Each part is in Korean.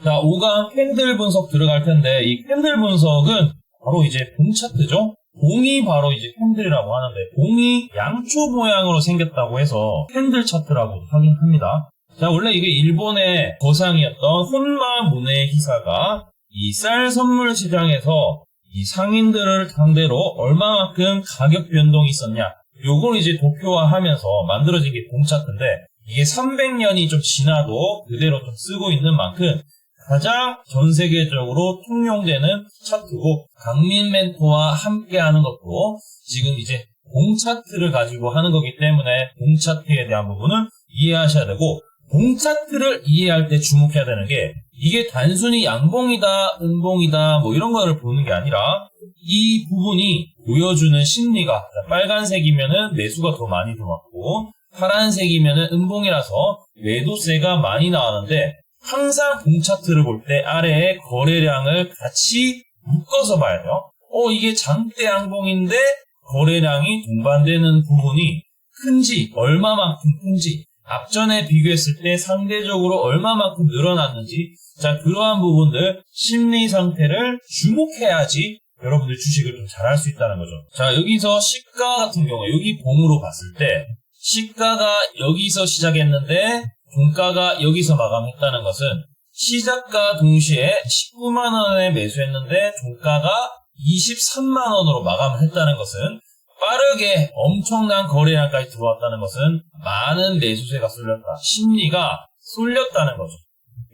자, 5강 캔들 분석 들어갈 텐데, 이 캔들 분석은 바로 이제 봉 차트죠? 봉이 바로 이제 캔들이라고 하는데, 봉이 양초 모양으로 생겼다고 해서 캔들 차트라고 하긴 합니다. 자, 원래 이게 일본의 거상이었던 혼마 무네히사가 이 쌀 선물 시장에서 이 상인들을 상대로 얼마만큼 가격 변동이 있었냐, 요걸 이제 도표화하면서 만들어진 게 봉 차트인데, 이게 300년이 좀 지나도 그대로 좀 쓰고 있는 만큼 가장 전 세계적으로 통용되는 차트고, 강민 멘토와 함께 하는 것도 지금 이제 봉 차트를 가지고 하는 거기 때문에 봉 차트에 대한 부분을 이해하셔야 되고, 봉 차트를 이해할 때 주목해야 되는 게, 이게 단순히 양봉이다, 음봉이다, 뭐 이런 거를 보는 게 아니라, 이 부분이 보여주는 심리가, 빨간색이면은 매수가 더 많이 들어왔고, 파란색이면은 음봉이라서 매도세가 많이 나왔는데, 항상 봉 차트를 볼 때 아래에 거래량을 같이 묶어서 봐야 돼요. 이게 장대 양봉인데 거래량이 동반되는 부분이 큰지, 얼마만큼 큰지, 앞전에 비교했을 때 상대적으로 얼마만큼 늘어났는지, 자, 그러한 부분들 심리 상태를 주목해야지 여러분들 주식을 좀 잘할 수 있다는 거죠. 자, 여기서 시가 같은 경우에 여기 봉으로 봤을 때 시가가 여기서 시작했는데 종가가 여기서 마감했다는 것은 시작과 동시에 19만원에 매수했는데 종가가 23만원으로 마감을 했다는 것은, 빠르게 엄청난 거래량까지 들어왔다는 것은 많은 매수세가 쏠렸다, 심리가 쏠렸다는 거죠.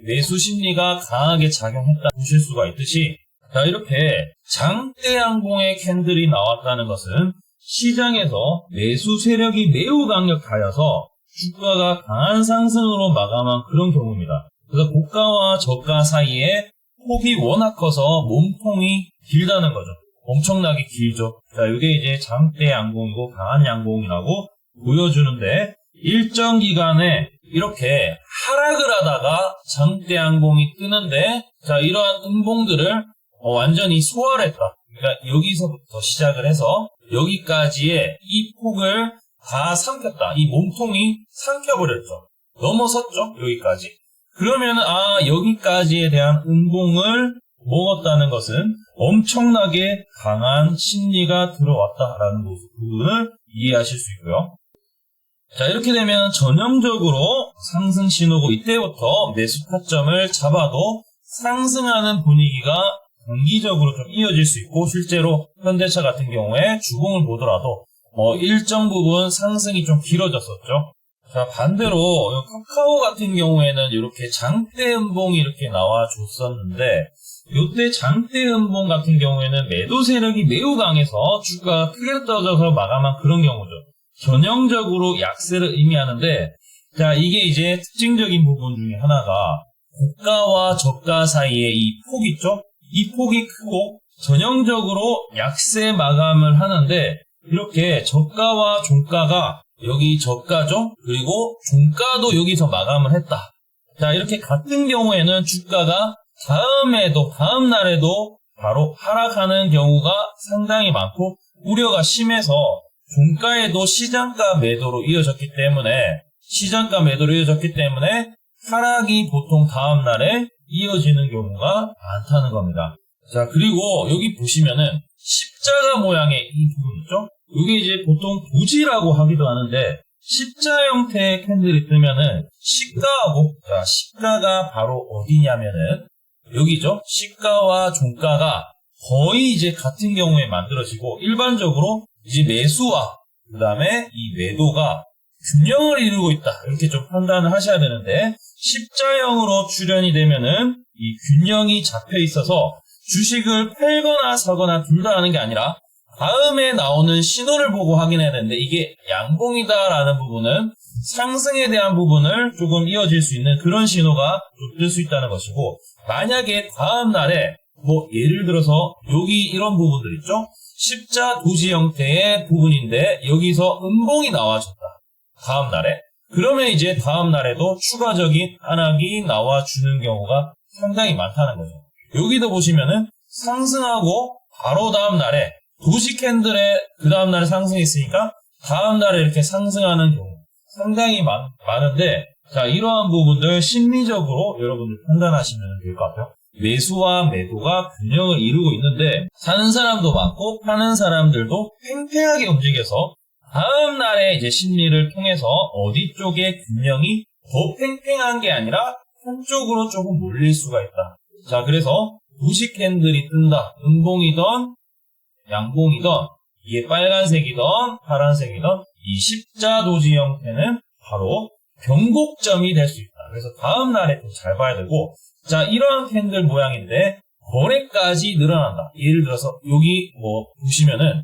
매수 심리가 강하게 작용했다 보실 수가 있듯이, 자, 이렇게 장대 양봉의 캔들이 나왔다는 것은 시장에서 매수 세력이 매우 강력하여서 주가가 강한 상승으로 마감한 그런 경우입니다. 그래서 고가와 저가 사이에 폭이 워낙 커서 몸통이 길다는 거죠. 엄청나게 길죠. 자, 이게 이제 장대 양봉이고 강한 양봉이라고 보여주는데, 일정 기간에 이렇게 하락을 하다가 장대 양봉이 뜨는데, 자, 이러한 음봉들을 완전히 소화했다. 그러니까 여기서부터 시작을 해서 여기까지의 이 폭을 다 삼켰다. 이 몸통이 삼켜버렸죠. 넘어섰죠, 여기까지. 그러면 여기까지에 대한 음봉을 먹었다는 것은 엄청나게 강한 심리가 들어왔다라는 부분을 이해하실 수 있고요. 자, 이렇게 되면 전형적으로 상승 신호고, 이때부터 매수 타점을 잡아도 상승하는 분위기가 단기적으로 좀 이어질 수 있고, 실제로 현대차 같은 경우에 주봉을 보더라도 일정 부분 상승이 좀 길어졌었죠. 자, 반대로 카카오 같은 경우에는 이렇게 장대 음봉이 이렇게 나와줬었는데, 이때 장대 음봉 같은 경우에는 매도 세력이 매우 강해서 주가가 크게 떨어져서 마감한 그런 경우죠. 전형적으로 약세를 의미하는데, 자, 이게 이제 특징적인 부분 중에 하나가 고가와 저가 사이에 이 폭 있죠? 이 폭이 크고 전형적으로 약세 마감을 하는데, 이렇게 저가와 종가가 여기 저가죠? 그리고 종가도 여기서 마감을 했다. 자, 이렇게 같은 경우에는 주가가 다음 날에도 바로 하락하는 경우가 상당히 많고, 우려가 심해서 종가에도 시장가 매도로 이어졌기 때문에 하락이 보통 다음 날에 이어지는 경우가 많다는 겁니다. 자, 그리고 여기 보시면은 십자가 모양의 이 부분 있죠? 이게 이제 보통 부지라고 하기도 하는데, 십자 형태의 캔들이 뜨면은 시가하고, 자, 시가가 바로 어디냐면은 여기죠? 시가와 종가가 거의 이제 같은 경우에 만들어지고, 일반적으로 이제 매수와 그 다음에 이 매도가 균형을 이루고 있다, 이렇게 좀 판단을 하셔야 되는데, 십자형으로 출현이 되면은 이 균형이 잡혀 있어서 주식을 팔거나 사거나 둘 다 하는 게 아니라 다음에 나오는 신호를 보고 확인해야 되는데, 이게 양봉이다라는 부분은 상승에 대한 부분을 조금 이어질 수 있는 그런 신호가 뜰 수 있다는 것이고, 만약에 다음 날에 예를 들어서 여기 이런 부분들 있죠? 십자 도지 형태의 부분인데 여기서 음봉이 나와줬다, 다음 날에. 그러면 이제 다음 날에도 추가적인 하락이 나와주는 경우가 상당히 많다는 거죠. 여기도 보시면은 상승하고 바로 다음 날에 도지 캔들에 그 다음 날에 상승했으니까 다음 날에 이렇게 상승하는 경우 상당히 많은데, 자, 이러한 부분들 심리적으로 여러분들 판단하시면 될 것 같아요. 매수와 매도가 균형을 이루고 있는데 사는 사람도 많고 파는 사람들도 팽팽하게 움직여서 다음 날의 이제 심리를 통해서 어디 쪽의 균형이 더 팽팽한 게 아니라 한쪽으로 조금 몰릴 수가 있다. 자, 그래서 도식 캔들이 뜬다. 음봉이든 양봉이든 이게 빨간색이든 파란색이든 이 십자 도지 형태는 바로 변곡점이 될 수 있다. 그래서 다음 날에 또 잘 봐야 되고, 자, 이러한 캔들 모양인데 거래까지 늘어난다. 예를 들어서 여기 뭐 보시면은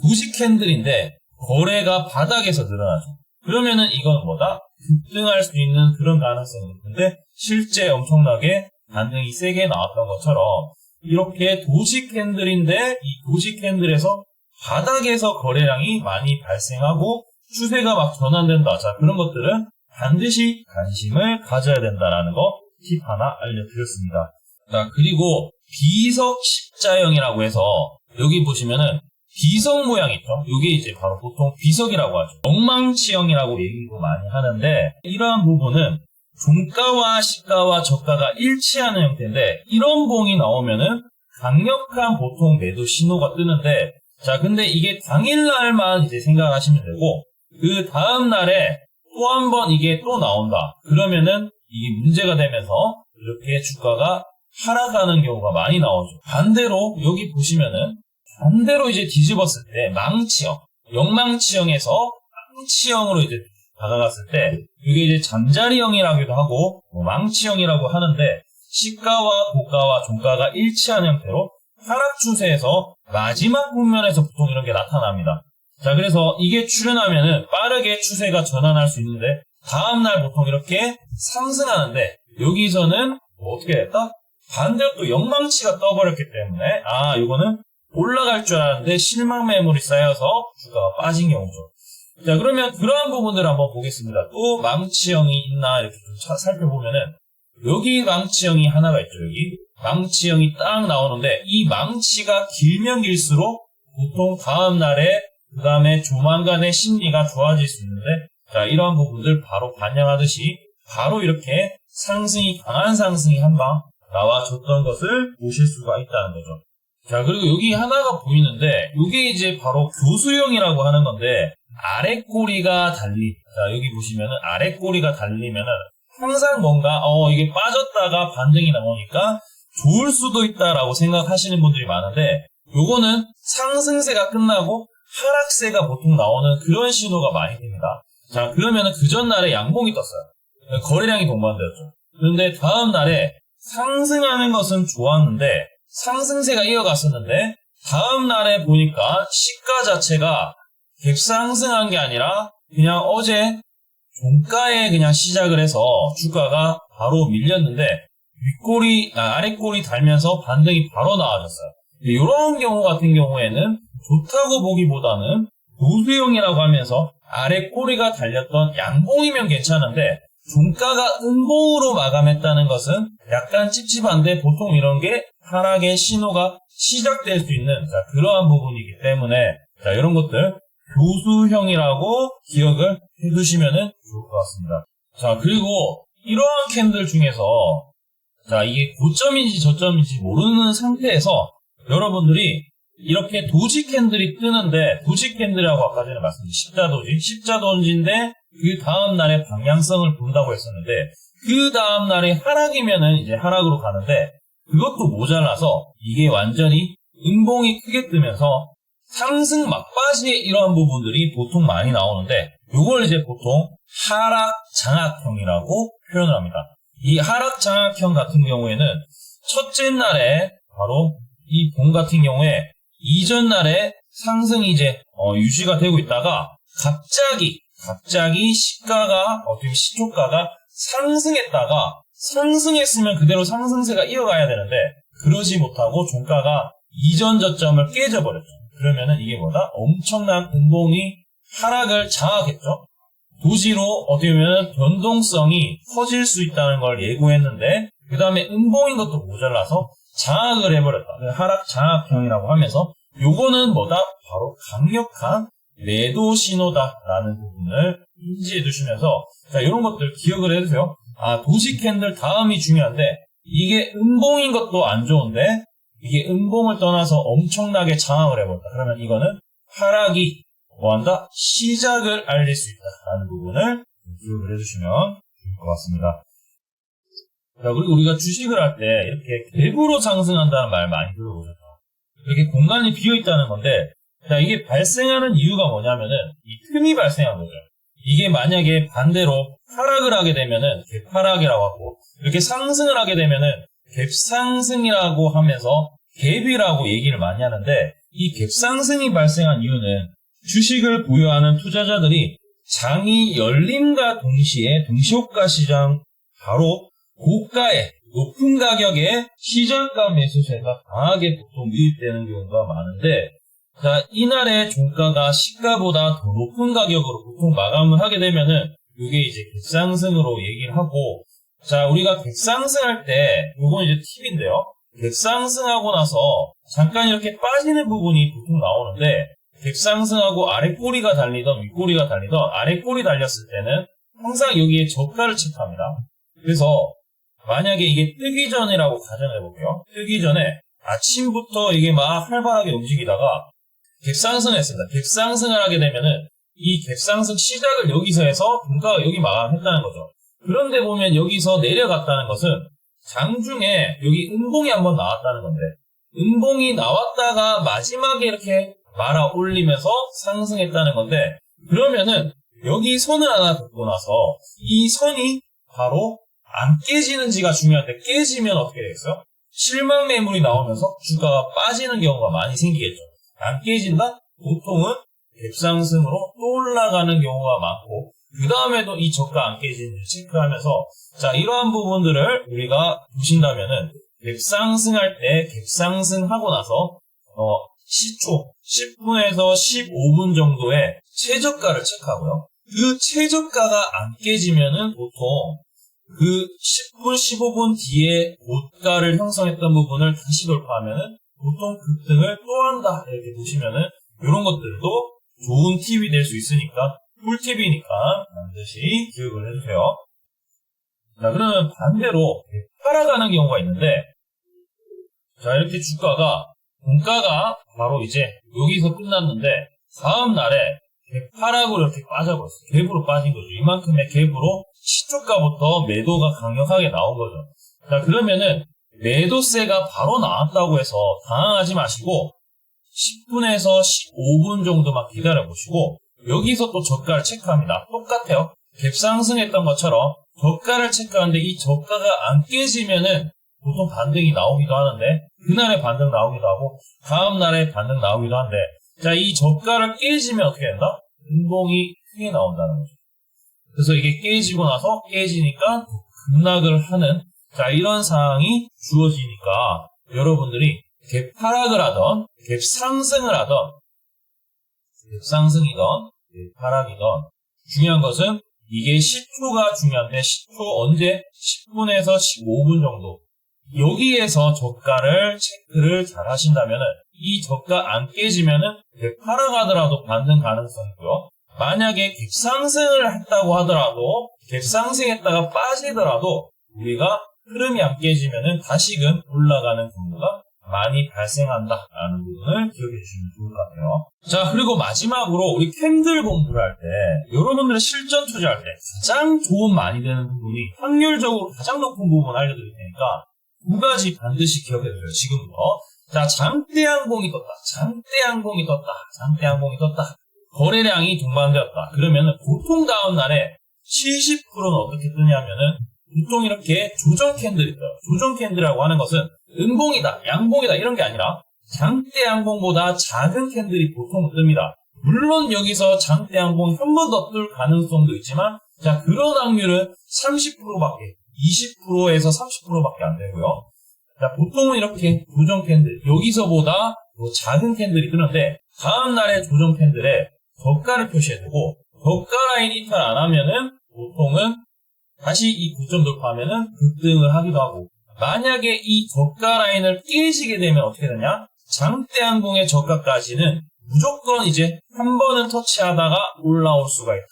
도식 캔들인데 거래가 바닥에서 늘어나죠. 그러면은 이건 뭐다? 급등할 수 있는 그런 가능성이 높은데 실제 엄청나게 반등이 세게 나왔던 것처럼 이렇게 도식 캔들인데 이 도식 캔들에서 바닥에서 거래량이 많이 발생하고 추세가 막 전환된다. 자, 그런 것들은 반드시 관심을 가져야 된다라는 거 팁 하나 알려드렸습니다. 자, 그리고 비석 십자형이라고 해서 여기 보시면은 비석 모양 있죠? 이게 이제 바로 보통 비석이라고 하죠. 엉망치형이라고 얘기도 많이 하는데 이러한 부분은 종가와 시가와 저가가 일치하는 형태인데 이런 봉이 나오면은 강력한 보통 매도 신호가 뜨는데 자, 근데 이게 당일날만 이제 생각하시면 되고 그 다음날에 또 한 번 이게 또 나온다. 그러면은 이게 문제가 되면서 이렇게 주가가 하락하는 경우가 많이 나오죠. 반대로 여기 보시면은 반대로 이제 뒤집었을 때 망치형, 영망치형에서 망치형으로 이제 다가갔을 때 이게 이제 잠자리형이라고도 하고 뭐 망치형이라고 하는데 시가와 고가와 종가가 일치하는 형태로 하락 추세에서 마지막 국면에서 보통 이런 게 나타납니다. 자, 그래서 이게 출현하면은 빠르게 추세가 전환할 수 있는데 다음날 보통 이렇게 상승하는데 여기서는 뭐 어떻게 됐다? 반대로 또 영망치가 떠버렸기 때문에 이거는 올라갈 줄 알았는데 실망 매물이 쌓여서 주가가 빠진 경우죠. 자, 그러면 그러한 부분들을 한번 보겠습니다. 또 망치형이 있나 이렇게 좀 살펴보면은 여기 망치형이 하나가 있죠. 여기 망치형이 딱 나오는데 이 망치가 길면 길수록 보통 다음날에 그 다음에 조만간의 심리가 좋아질 수 있는데 자, 이러한 부분들 바로 반영하듯이 바로 이렇게 상승이 강한 상승이 한방 나와줬던 것을 보실 수가 있다는 거죠. 자, 그리고 여기 하나가 보이는데 이게 이제 바로 교수형이라고 하는 건데 아래 꼬리가 달리 자, 여기 보시면은 아래 꼬리가 달리면은 항상 뭔가 이게 빠졌다가 반등이 나오니까 좋을 수도 있다라고 생각하시는 분들이 많은데 요거는 상승세가 끝나고 하락세가 보통 나오는 그런 신호가 많이 됩니다. 자, 그러면은 그 전날에 양봉이 떴어요. 거래량이 동반되었죠. 그런데 다음날에 상승하는 것은 좋았는데 상승세가 이어갔었는데 다음날에 보니까 시가 자체가 갭상승한 게 아니라 그냥 어제 종가에 그냥 시작을 해서 주가가 바로 밀렸는데 아랫꼬리 달면서 반등이 바로 나와졌어요. 이런 경우 같은 경우에는 좋다고 보기보다는 도수형이라고 하면서 아래 꼬리가 달렸던 양봉이면 괜찮은데 종가가 음봉으로 마감했다는 것은 약간 찝찝한데 보통 이런 게 하락의 신호가 시작될 수 있는 그러한 부분이기 때문에 이런 것들 교수형이라고 기억을 해두시면 좋을 것 같습니다. 자, 그리고 이러한 캔들 중에서 이게 고점인지 저점인지 모르는 상태에서 여러분들이 이렇게 도지 캔들이 뜨는데 도지 캔들이라고 아까 전에 말씀드린 십자도지인데 그 다음날의 방향성을 본다고 했었는데 그 다음날에 하락이면은 이제 하락으로 가는데 그것도 모자라서 이게 완전히 음봉이 크게 뜨면서 상승 막바지의 이러한 부분들이 보통 많이 나오는데 이걸 이제 보통 하락 장악형이라고 표현을 합니다. 이 하락 장악형 같은 경우에는 첫째 날에 바로 이 봉 같은 경우에 이전 날에 상승이 이제 유지가 되고 있다가 갑자기 시가가 어떻게 시초가가 상승했으면 그대로 상승세가 이어가야 되는데 그러지 못하고 종가가 이전 저점을 깨져버렸죠. 그러면은 이게 뭐다? 엄청난 음봉이 하락을 장악했죠. 도지로 어떻게 보면 변동성이 커질 수 있다는 걸 예고했는데 그 다음에 음봉인 것도 모자라서 장악을 해버렸다. 하락 장악형이라고 하면서 요거는 뭐다? 바로 강력한 매도 신호다라는 부분을 인지해 두시면서 자, 이런 것들 기억을 해두세요. 아, 도시 캔들 다음이 중요한데 이게 음봉인 것도 안 좋은데 이게 음봉을 떠나서 엄청나게 장악을 해버렸다. 그러면 이거는 하락이 뭐한다? 시작을 알릴 수 있다라는 부분을 기억을 해주시면 좋을 것 같습니다. 자, 그리고 우리가 주식을 할 때 이렇게 갭으로 상승한다는 말 많이 들어보셨죠? 이렇게 공간이 비어있다는 건데 자, 이게 발생하는 이유가 뭐냐면은 이 틈이 발생한 거죠. 이게 만약에 반대로 하락을 하게 되면은 갭하락이라고 하고 이렇게 상승을 하게 되면은 갭상승이라고 하면서 갭이라고 얘기를 많이 하는데 이 갭상승이 발생한 이유는 주식을 보유하는 투자자들이 장이 열림과 동시에 동시호가 시장 바로 고가의 높은 가격에 시장가 매수세가 강하게 보통 유입되는 경우가 많은데 자, 이날의 종가가 시가보다 더 높은 가격으로 보통 마감을 하게 되면은 이게 이제 갭상승으로 얘기를 하고 자, 우리가 갭상승할 때 요건 이제 팁인데요. 갭상승하고 나서 잠깐 이렇게 빠지는 부분이 보통 나오는데 갭상승하고 아래 꼬리가 달리던 윗꼬리가 달리던 아래 꼬리 달렸을 때는 항상 여기에 저가를 체크합니다. 그래서 만약에 이게 뜨기 전이라고 가정해 볼게요. 뜨기 전에 아침부터 이게 막 활발하게 움직이다가 갭상승을 했습니다. 갭상승을 하게 되면은 이 갭상승 시작을 여기서 해서 종가가 여기 마감했다는 거죠. 그런데 보면 여기서 내려갔다는 것은 장중에 여기 음봉이 한번 나왔다는 건데 음봉이 나왔다가 마지막에 이렇게 말아 올리면서 상승했다는 건데 그러면은 여기 선을 하나 긋고 나서 이 선이 바로 안 깨지는지가 중요한데 깨지면 어떻게 되겠어요? 실망 매물이 나오면서 주가가 빠지는 경우가 많이 생기겠죠. 안 깨진다? 보통은 갭상승으로 또 올라가는 경우가 많고 그 다음에도 이 저가 안 깨지는지 체크하면서 자 이러한 부분들을 우리가 보신다면은 갭상승할 때 갭상승하고 나서 시초 10분에서 15분 정도의 최저가를 체크하고요. 그 최저가가 안 깨지면은 보통 그 10분, 15분 뒤에 고가를 형성했던 부분을 다시 돌파하면은 보통 급등을 또 한다. 이렇게 보시면은 이런 것들도 좋은 팁이 될 수 있으니까 꿀팁이니까 반드시 기억을 해주세요. 자, 그러면 반대로 하락하는 경우가 있는데 자, 이렇게 주가가 공가가 바로 이제 여기서 끝났는데 다음 날에 하락으로 이렇게 빠져버렸어요. 갭으로 빠진 거죠. 이만큼의 갭으로 시초가부터 매도가 강력하게 나온 거죠. 자, 그러면은 매도세가 바로 나왔다고 해서 당황하지 마시고 10분에서 15분 정도만 기다려보시고 여기서 또 저가를 체크합니다. 똑같아요. 갭 상승했던 것처럼 저가를 체크하는데 이 저가가 안 깨지면은 보통 반등이 나오기도 하는데 그날에 반등 나오기도 하고 다음날에 반등 나오기도 한데 자, 이 저가를 깨지면 어떻게 된다? 음봉이 크게 나온다는 거죠. 그래서 이게 깨지고 나서 깨지니까 급락을 하는 자, 이런 상황이 주어지니까 여러분들이 갭 하락을 하던 갭 상승을 하던 갭 상승이던 갭 하락이던 중요한 것은 이게 시초가 중요한데 시초 언제? 10분에서 15분 정도 여기에서 저가를 체크를 잘 하신다면은 이 저가 안 깨지면은 갭 하락하더라도 반등 가능성이고요. 만약에 갭 상승을 했다고 하더라도 갭 상승했다가 빠지더라도 우리가 흐름이 안 깨지면은 다시금 올라가는 경우가 많이 발생한다라는 부분을 기억해 주시면 좋을 것 같아요. 자, 그리고 마지막으로 우리 캔들 공부를 할 때 여러분들의 실전 투자할 때 가장 도움 많이 되는 부분이 확률적으로 가장 높은 부분 알려드릴 테니까 두 가지 반드시 기억해 주세요. 지금부터. 자, 장대항공이 떴다. 장대항공이 떴다. 장대항공이 떴다. 거래량이 동반되었다. 그러면은 보통 다음 날에 70%는 어떻게 뜨냐면은 보통 이렇게 조정 캔들이 떠요. 조정 캔들이라고 하는 것은 음봉이다, 양봉이다 이런 게 아니라 장대 양봉보다 작은 캔들이 보통 뜹니다. 물론 여기서 장대 양봉 한 번 더 뜰 가능성도 있지만 자, 그런 확률은 30%밖에 20%에서 30%밖에 안 되고요. 자, 보통은 이렇게 조정 캔들 여기서보다 더 작은 캔들이 뜨는데 다음 날의 조정 캔들에 저가를 표시해두고 저가 라인 이탈 안 하면은 보통은 다시 이 고점 돌파하면은 급등을 하기도 하고 만약에 이 저가 라인을 깨지게 되면 어떻게 되냐? 장대항공의 저가까지는 무조건 이제 한 번은 터치하다가 올라올 수가 있다.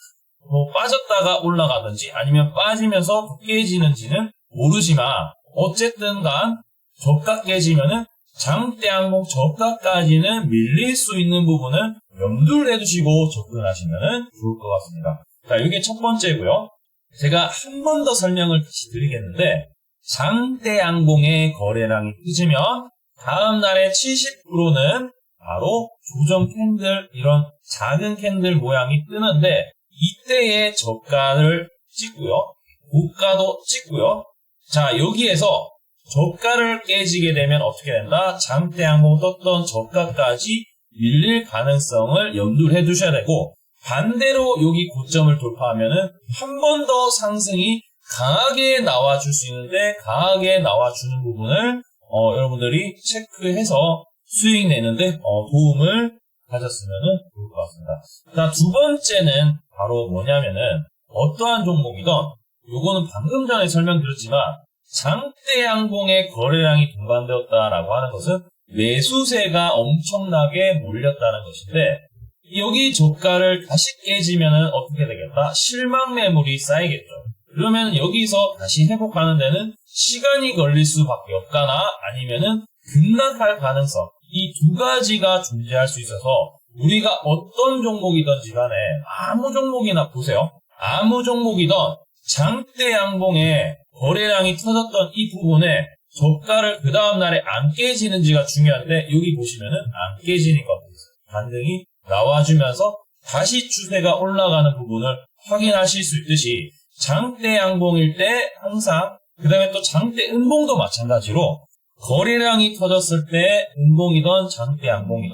뭐 빠졌다가 올라가든지 아니면 빠지면서 또 깨지는지는 모르지만 어쨌든 간 저가 깨지면은 장대항공 저가까지는 밀릴 수 있는 부분은 염두를 해두시고 접근하시면 좋을 것 같습니다. 자, 이게 첫 번째고요. 제가 한 번 더 설명을 다시 드리겠는데 장대항공의 거래량이 터지면 다음 날의 70%는 바로 조정 캔들, 이런 작은 캔들 모양이 뜨는데 이때의 저가를 찍고요. 고가도 찍고요. 자, 여기에서 저가를 깨지게 되면 어떻게 된다? 장대항공 떴던 저가까지 밀릴 가능성을 염두를 해두셔야 되고 반대로 여기 고점을 돌파하면은 한 번 더 상승이 강하게 나와줄 수 있는데 강하게 나와주는 부분을 여러분들이 체크해서 수익 내는데 도움을 가졌으면 좋을 것 같습니다. 자, 두 번째는 바로 뭐냐면은 어떠한 종목이든 요거는 방금 전에 설명드렸지만 장대항공의 거래량이 동반되었다라고 하는 것은 매수세가 엄청나게 몰렸다는 것인데 여기 저가를 다시 깨지면은 어떻게 되겠다? 실망 매물이 쌓이겠죠. 그러면 여기서 다시 회복하는 데는 시간이 걸릴 수밖에 없거나 아니면은 급락할 가능성, 이 두 가지가 존재할 수 있어서 우리가 어떤 종목이든지 간에 아무 종목이나 보세요. 아무 종목이든 장대양봉에 거래량이 터졌던 이 부분에 저가를 그 다음날에 안 깨지는지가 중요한데 여기 보시면은 안 깨지는 것 같아요. 반등이 나와주면서 다시 추세가 올라가는 부분을 확인하실 수 있듯이 장대양봉일 때 항상 그 다음에 또 장대은봉도 마찬가지로 거래량이 터졌을 때 은봉이든 장대양봉이든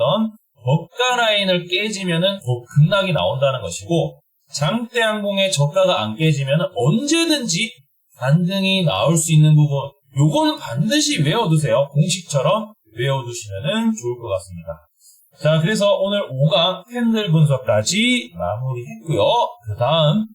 저가 라인을 깨지면은 더 급락이 나온다는 것이고 장대양봉의 저가가 안 깨지면은 언제든지 반등이 나올 수 있는 부분 요거는 반드시 외워두세요. 공식처럼 외워두시면은 좋을 것 같습니다. 자, 그래서 오늘 5강 캔들 분석까지 마무리했고요. 그 다음